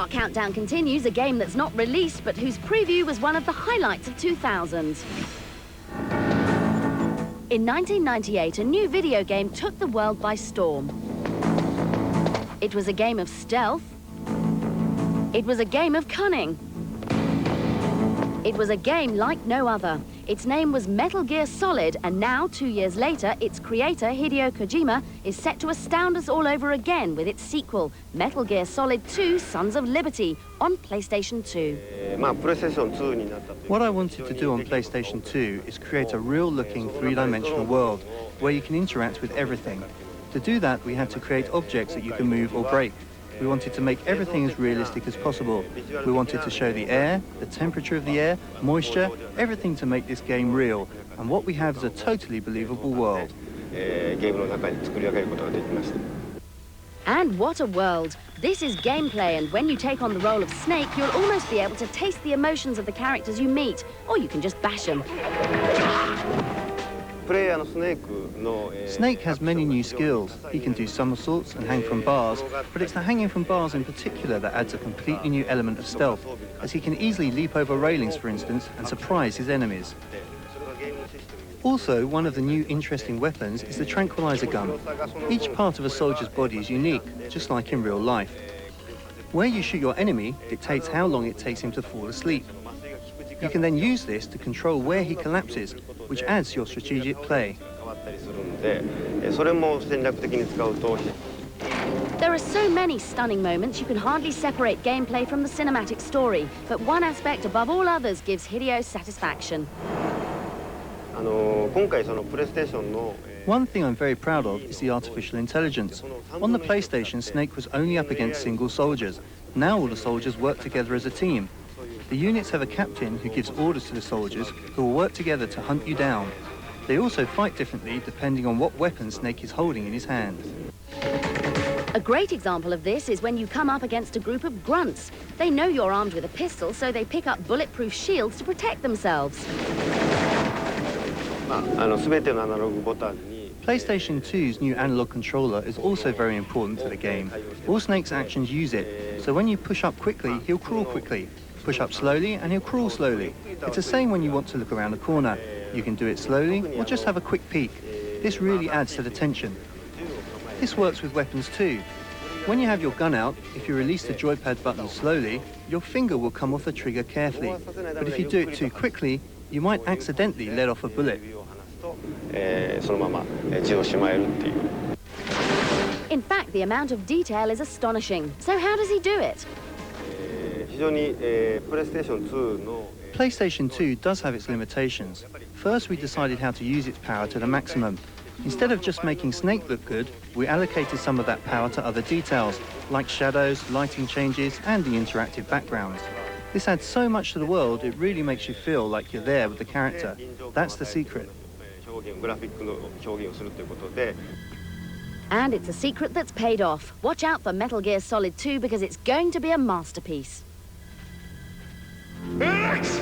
Our countdown continues, a game that's not released, but whose preview was one of the highlights of 2000. In 1998, a new video game took the world by storm. It was a game of stealth. It was a game of cunning. It was a game like no other. Its name was Metal Gear Solid, and now, 2 years later, its creator, Hideo Kojima, is set to astound us all over again with its sequel, Metal Gear Solid 2: Sons of Liberty, on PlayStation 2. What I wanted to do on PlayStation 2 is create a real-looking three-dimensional world where you can interact with everything. To do that, we had to create objects that you can move or break. We wanted to make everything as realistic as possible. We wanted to show the air, the temperature of the air, moisture, everything to make this game real. And what we have is a totally believable world. And what a world! This is gameplay, and when you take on the role of Snake, you'll almost be able to taste the emotions of the characters you meet, or you can just bash them. Snake has many new skills. He can do somersaults and hang from bars, but it's the hanging from bars in particular that adds a completely new element of stealth, as he can easily leap over railings, for instance, and surprise his enemies. Also, one of the new interesting weapons is the tranquilizer gun. Each part of a soldier's body is unique, just like in real life. Where you shoot your enemy dictates how long it takes him to fall asleep. You can then use this to control where he collapses, which adds to your strategic play. There are so many stunning moments you can hardly separate gameplay from the cinematic story, but one aspect above all others gives Hideo satisfaction. One thing I'm very proud of is the artificial intelligence. On the PlayStation, Snake was only up against single soldiers. Now all the soldiers work together as a team. The units have a captain who gives orders to the soldiers, who will work together to hunt you down. They also fight differently depending on what weapon Snake is holding in his hand. A great example of this is when you come up against a group of grunts. They know you're armed with a pistol, so they pick up bulletproof shields to protect themselves. PlayStation 2's new analog controller is also very important to the game. All Snake's actions use it, so when you push up quickly, he'll crawl quickly. Push up slowly and he'll crawl slowly. It's the same when you want to look around a corner. You can do it slowly or just have a quick peek. This really adds to the tension. This works with weapons too. When you have your gun out, if you release the joypad button slowly, your finger will come off the trigger carefully. But if you do it too quickly, you might accidentally let off a bullet. In fact, the amount of detail is astonishing. So how does he do it? PlayStation 2 does have its limitations. First, we decided how to use its power to the maximum. Instead of just making Snake look good, we allocated some of that power to other details, like shadows, lighting changes, and the interactive backgrounds. This adds so much to the world, it really makes you feel like you're there with the character. That's the secret. And it's a secret that's paid off. Watch out for Metal Gear Solid 2 because it's going to be a masterpiece. X!